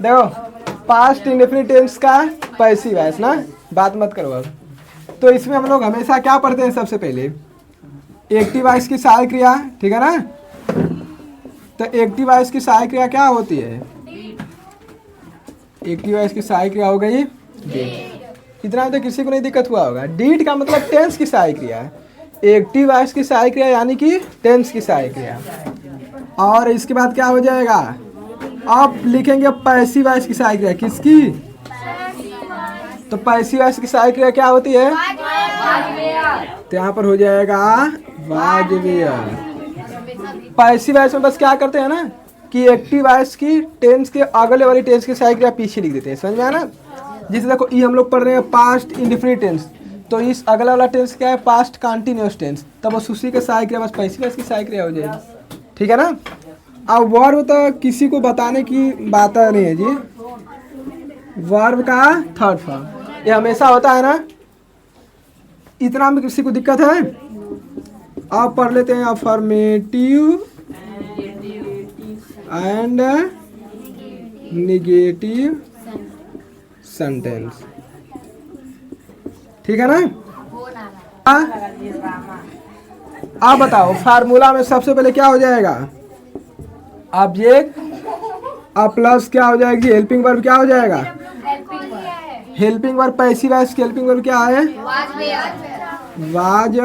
देखो past indefinite tense का passive voice ना, बात मत करो अब। तो इसमें हम लोग हमेशा क्या पढ़ते हैं, सबसे पहले एक्टिव वॉइस की सहायक क्रिया, ठीक है ना। तो एक्टिव वॉइस की सहायक क्रिया क्या होती है? एक्टिव वॉइस की सहायक क्रिया हो गई डीड। इतना तो किसी को नहीं दिक्कत हुआ होगा। डीड का मतलब टेंस की सहायक क्रिया है। एक्टिव वॉइस की सहायक क्रिया यानी कि टेंस की सहायक क्रिया। और इसके बाद क्या हो जाएगा, आप लिखेंगे पैसिव वॉइस की सहायक क्रिया। किसकी? तो पैसिव वॉइस की सहायक क्रिया क्या होती है? तो यहाँ पर हो जाएगा वाजपेय। पैसिव वॉइस में बस क्या करते हैं ना कि एक्टिव वॉइस की टेंस के अगले वाली टेंस की सहायक क्रिया पीछे लिख देते हैं, समझ में आया ना। जैसे देखो ये हम लोग पढ़ रहे हैं पास्ट इंडेफिनिट टेंस, तो इस अगला वाला टेंस क्या है? Past continuous tense. तब बस उसी के सहायक क्रिया बस पैसिव वॉइस की सहायक क्रिया हो जाएगी, ठीक है ना। अब वर्ब तो किसी को बताने की बात नहीं है जी। वर्ब का थर्ड फॉर्म ये हमेशा होता है ना, इतना में किसी को दिक्कत है? आप पढ़ लेते हैं अफर्मेटिव एंड निगेटिव सेंटेंस, ठीक है ना। आप बताओ फार्मूला में सबसे पहले क्या हो जाएगा? ऑब्जेक्ट अब प्लस क्या हो जाएगी? हेल्पिंग वर्ब क्या हो जाएगा? हेल्पिंग वर्ब पैसिव वॉइस की हेल्पिंग वर्ब क्या है? वाज।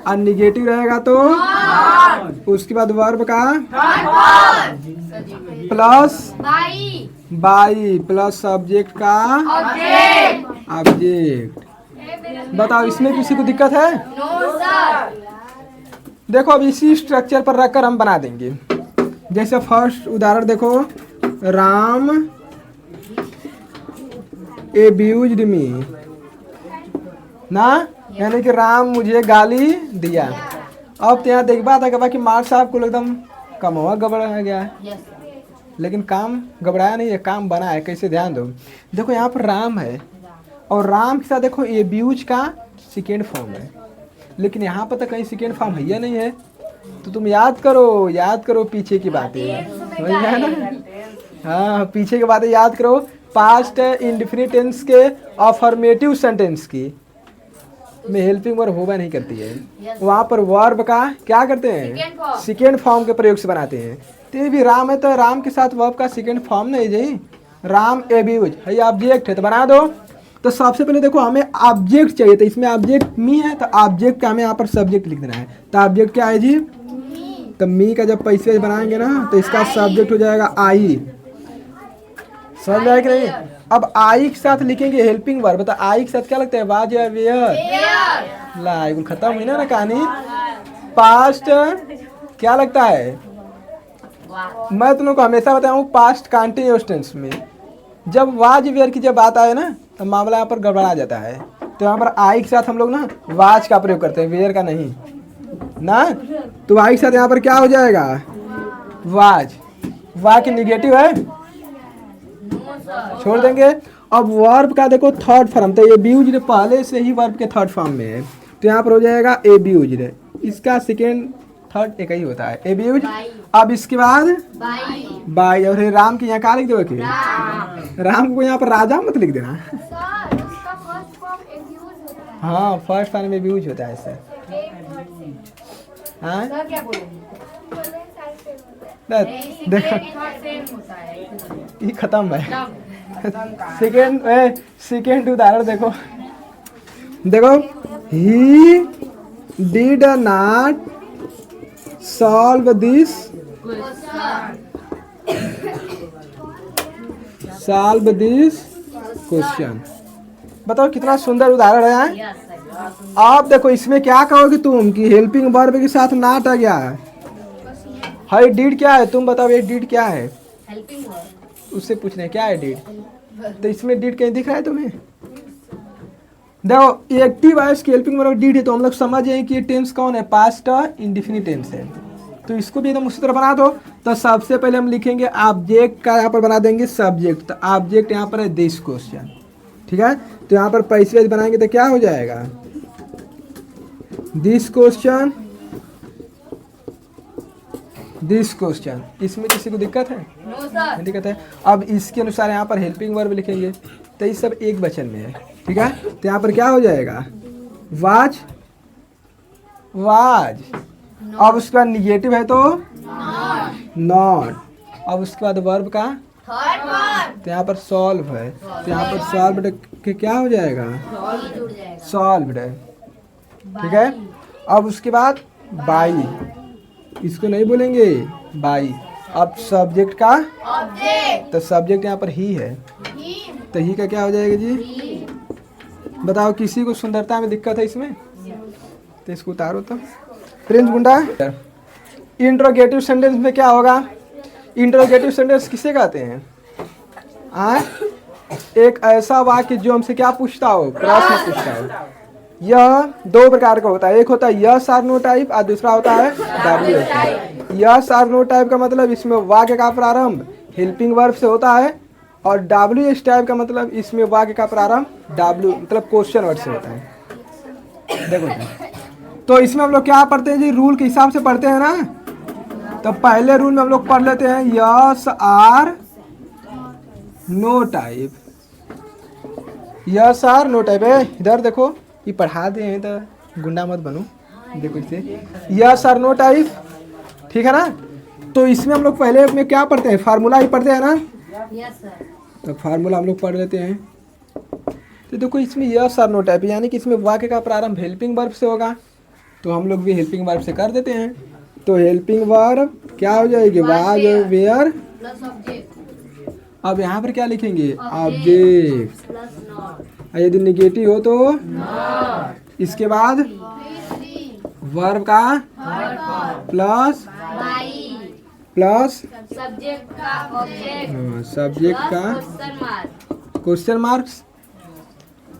और निगेटिव रहेगा तो उसके बाद वर्ब का प्लस बाई प्लस सब्जेक्ट का ऑब्जेक्ट। बताओ इसमें किसी को दिक्कत है? देखो अब इसी स्ट्रक्चर पर रखकर हम बना देंगे। जैसे फर्स्ट उदाहरण देखो, राम एब्यूज्ड मी ना, यानी कि राम मुझे गाली दिया। अब तो यहाँ देख बात है कि मार साहब को एकदम कम हुआ गड़बड़ा गया है, लेकिन काम घबराया नहीं है, काम बना है। कैसे? ध्यान दो, देखो यहाँ पर राम है और राम के साथ देखो एब्यूज का सेकेंड फॉर्म है, लेकिन यहाँ पर तो कहीं सेकेंड फॉर्म है या नहीं है। तो तुम याद करो पीछे की बातें, समझ में आया ना। हाँ पीछे की बातें याद करो। पास्ट इंडेफिनिट टेंस के अफर्मेटिव सेंटेंस की में हेल्पिंग वर्ब होगा नहीं करती है, वहाँ पर वर्ब का क्या करते हैं? सेकेंड फॉर्म के प्रयोग से बनाते हैं। तो ये भी राम है तो राम के साथ वर्ब का सेकेंड फॉर्म नहीं जी। राम एब्यूज है, ऑब्जेक्ट है तो बना दो। तो सबसे पहले देखो हमें ऑब्जेक्ट चाहिए, तो इसमें ऑब्जेक्ट मी है तो ऑब्जेक्ट का हमें यहाँ पर सब्जेक्ट लिख देना है। तो ऑब्जेक्ट क्या है जी? तो मी का जब पैसे बनाएंगे ना तो इसका सब्जेक्ट हो जाएगा आई। समझ में आया कि नहीं? अब आई के साथ लिखेंगे हेल्पिंग वर्ब, तो आई के साथ क्या लगता है? वाज या वेयर। ला खत्म हुई ना कहानी। पास्ट क्या लगता है? मैं तुम लोग को हमेशा बताऊँ पास्ट कंटिन्यूअस टेंस में जब वाज वेयर की जब बात आए ना तो मामला यहाँ पर गड़बड़ा जाता है। तो यहाँ पर आई के साथ हम लोग ना वाज का प्रयोग करते हैं, वेयर का नहीं ना। तो आई के साथ यहाँ पर क्या हो जाएगा? वाज। वाज की निगेटिव है, छोड़ देंगे। अब वर्ब का देखो थर्ड फॉर्म, तो एब्यूज्ड पहले से ही वर्ब के थर्ड फॉर्म में है, तो यहाँ पर हो जाएगा एब्यूज्ड। इसका सेकेंड थर्ड एक ही होता है एब्यूज। अब इसके बाद बाई। और राम की यहाँ क्या लिख दोगे? राम को यहाँ पर राजा मत लिख देना। हाँ फर्स्ट फॉर्म में एब्यूज होता है इससे। हाँ देखो ये खत्म है। सेकेंड उदाहरण देखो, he did not solve this question. बताओ कितना सुंदर उदाहरण है। आप देखो इसमें क्या कहोगे तुम कि हेल्पिंग वर्ब के साथ नॉट आ गया है। डिड क्या है? तुम बताओ ये डिड क्या है? उससे पूछ रहे क्या है डिड, तो इसमें डिड कहीं दिख रहा है तुम्हें? देखो एक्टिव वॉइस की हेल्पिंग वर्ब डिड है, तो हम लोग समझ जाए कि ये टेंस कौन है? पास्ट इंडेफिनिट टेंस है। तो इसको भी एकदम उसी तरह बना दो। तो सबसे पहले हम लिखेंगे ऑब्जेक्ट का यहाँ पर बना देंगे सब्जेक्ट। तो ऑब्जेक्ट यहाँ पर है दिस क्वेश्चन, ठीक है। तो यहाँ पर पैसे बनाएंगे तो क्या हो जाएगा? This question this question. इसमें किसी को दिक्कत है? नहीं दिक्कत है। अब इसके अनुसार यहाँ पर हेल्पिंग वर्ब लिखेंगे, तो ये सब एक वचन में है, ठीक है। तो यहाँ पर क्या हो जाएगा? Was, was. अब उसके बाद निगेटिव है तो नॉट। अब उसके बाद वर्ब का तो यहाँ पर सॉल्व है, तो यहाँ पर सॉल्व के क्या हो जाएगा? सॉल्व्ड, ठीक है। अब उसके बाद बाई, इसको नहीं बोलेंगे बाई। अब सब्जेक्ट का तो सब्जेक्ट यहाँ पर ही है, तो ही का क्या हो जाएगा जी? बताओ, किसी को सुंदरता में दिक्कत है इसमें? तो इसको उतारो। तो प्रिंस गुंडा, इंट्रोगेटिव सेंटेंस में क्या होगा? इंट्रोगेटिव सेंटेंस किसे कहते हैं? एक ऐसा वाक्य जो हमसे क्या पूछता हो? प्रश्न पूछता हो। यह दो प्रकार का होता है, एक होता है यस और नो टाइप और दूसरा होता है डब्ल्यू टाइप। यस और नो टाइप का मतलब इसमें वाक्य का प्रारंभ हेल्पिंग वर्ब से होता है, और डब्ल्यू एस टाइप का मतलब इसमें वाक्य का प्रारंभ डब्ल्यू मतलब क्वेश्चन वर्ड से होता है। देखो, तो इसमें हम लोग क्या पढ़ते हैं जी? रूल के हिसाब से पढ़ते हैं ना। तो पहले रूल में हम लोग पढ़ लेते हैं yes or no type. Yes or no type है। इधर देखो, ये पढ़ा दे हैं तो गुंडा मत बनो। देखो इसे यस आर नो टाइप, ठीक है ना। तो इसमें हम लोग पहले में क्या पढ़ते हैं? फार्मूला ही पढ़ते हैं ना। Yes sir. तो फार्मूला हम लोग पढ़ लेते हैं। तो देखो, इसमें यस आर नो टाइप यानी कि इसमें वाक्य का प्रारंभ हेल्पिंग वर्ब से होगा, तो हम लोग भी हेल्पिंग वर्ब से कर देते हैं। तो हेल्पिंग वर्ब क्या हो जाएगी? Was, were. अब यहाँ पर क्या लिखेंगे? ऑब्जेक्ट। यदि निगेटिव हो तो इसके बाद वर्ब का प्लस सब्जेक्ट का क्वेश्चन मार्क्स।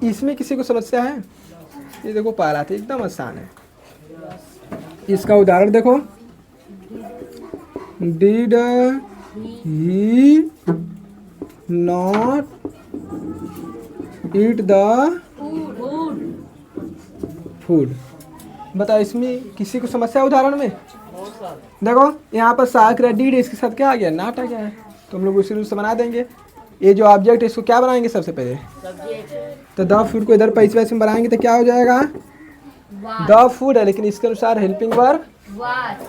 इसमें किसी को समस्या है? ये देखो, पहला था एकदम आसान है। इसका उदाहरण देखो, did he not eat the food. बताओ, इसमें किसी को समस्या है उदाहरण में? देखो, यहाँ पर सहायक डिड, इसके साथ क्या आ गया? नॉट आ गया है, तो हम लोग उसी रूल से बना देंगे। ये जो ऑब्जेक्ट है इसको क्या बनाएंगे सबसे पहले? तो द फूड को इधर पैसे वैसे में बनाएंगे तो क्या हो जाएगा? द फूड है, लेकिन इसके अनुसार हेल्पिंग वर्ब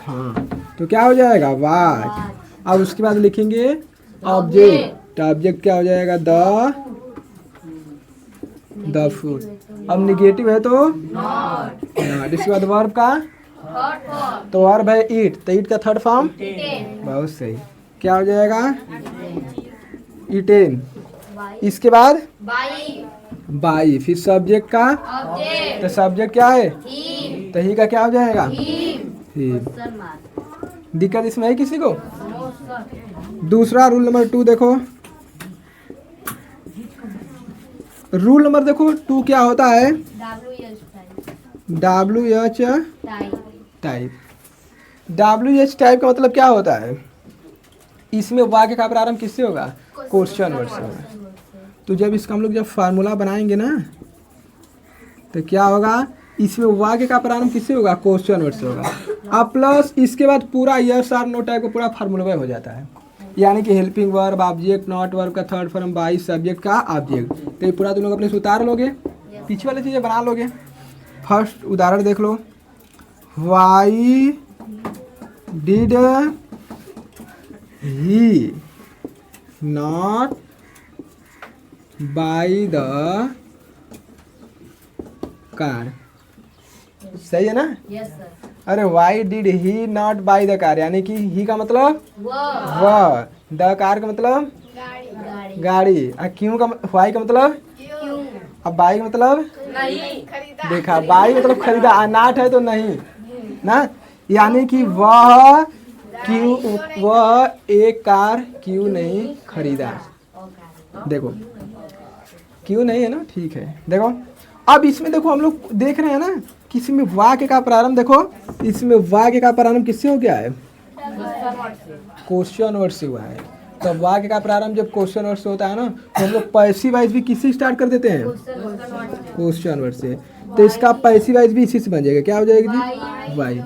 हाँ, तो क्या हो जाएगा? वाज। अब उसके बाद लिखेंगे ऑब्जेक्ट, ऑब्जेक्ट क्या हो जाएगा? The food. अब निगेटिव है तो नॉट। इसके बाद वर्ब का तो वर्ब है ईट, तो ईट का थर्ड फॉर्म बहुत सही, क्या हो जाएगा? ईटेन। इसके बाद बाई, फिर सब्जेक्ट का तो सब्जेक्ट क्या है? तो ही का क्या हो जाएगा? ही। दिक्कत इसमें है किसी को? दूसरा रूल नंबर 2 देखो, रूल नंबर देखो 2 क्या होता है? W H type. W H type का मतलब क्या होता है? इसमें वाक्य का प्रारंभ किससे होगा? क्वेश्चन वर्ड से होगा। तो जब इसका हम लोग जब फार्मूला बनाएंगे ना, तो क्या होगा? इसमें वाक्य का प्रारंभ किससे होगा? क्वेश्चन वर्ड से होगा। अब प्लस इसके बाद पूरा यस आर नो टाइप का पूरा फार्मूला हो जाता है, यानी कि helping verb, object, not verb का थर्ड फॉर्म, बाई, सब्जेक्ट का ऑब्जेक्ट। तो ये पूरा तुम लोग अपने से उतार लोगे, पीछे वाली चीज़ें बना लोगे। फर्स्ट उदाहरण देख लो, why did he not buy the car. सही है ना? Yes sir. अरे why did he not buy the car, यानी कि ही का मतलब वह, द कार का मतलब गाड़ी, और क्यों का वाई का मतलब क्यों, अब बाई का मतलब नहीं, देखा, बाई मतलब खरीदा, नॉट है तो नहीं ना, यानी कि वह क्यों, वह एक कार क्यों नहीं खरीदा। देखो, क्यों नहीं है ना, ठीक है। देखो, अब इसमें देखो हम लोग देख रहे हैं ना, किसी में वाक्य का प्रारंभ, देखो इसमें वाक्य का प्रारंभ किससे हो गया है? क्वेश्चन वर्ड से हुआ है। तो वाक्य का प्रारंभ जब क्वेश्चन वर्ड से होता है ना, तो हम लोग पैसिव वाइज भी किससे स्टार्ट कर देते हैं? क्वेश्चन वर्ड से। तो इसका पैसिव वाइज भी इसी से बन जाएगा, क्या हो जाएगा जी? वाई।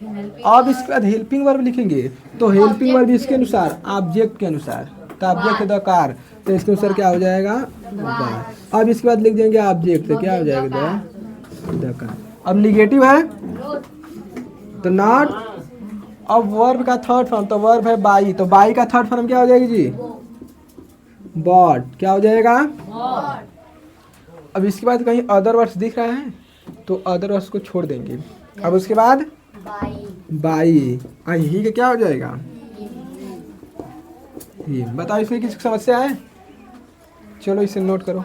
अब इसके बाद हेल्पिंग वर्ब लिखेंगे तो हेल्पिंग वर्ब इसके अनुसार ऑब्जेक्ट के अनुसार, तो ऑब्जेक्ट द कार, तो इसके अनुसार क्या हो जाएगा द। अब इसके बाद लिख देंगे ऑब्जेक्ट, तो क्या हो जाएगा द कार। अब निगेटिव है तो नॉट। अब वर्ब का थर्ड फॉर्म, तो वर्ब है बाई, तो बाई का थर्ड फॉर्म क्या हो जाएगी जी बॉट, क्या हो जाएगा। अब इसके बाद कहीं अदर वर्ड्स दिख रहा है तो अदर वर्ड्स को छोड़ देंगे। अब उसके बाद बाई, ही का क्या हो जाएगा ये। बताओ इसमें किसी समस्या है? चलो इसे नोट करो।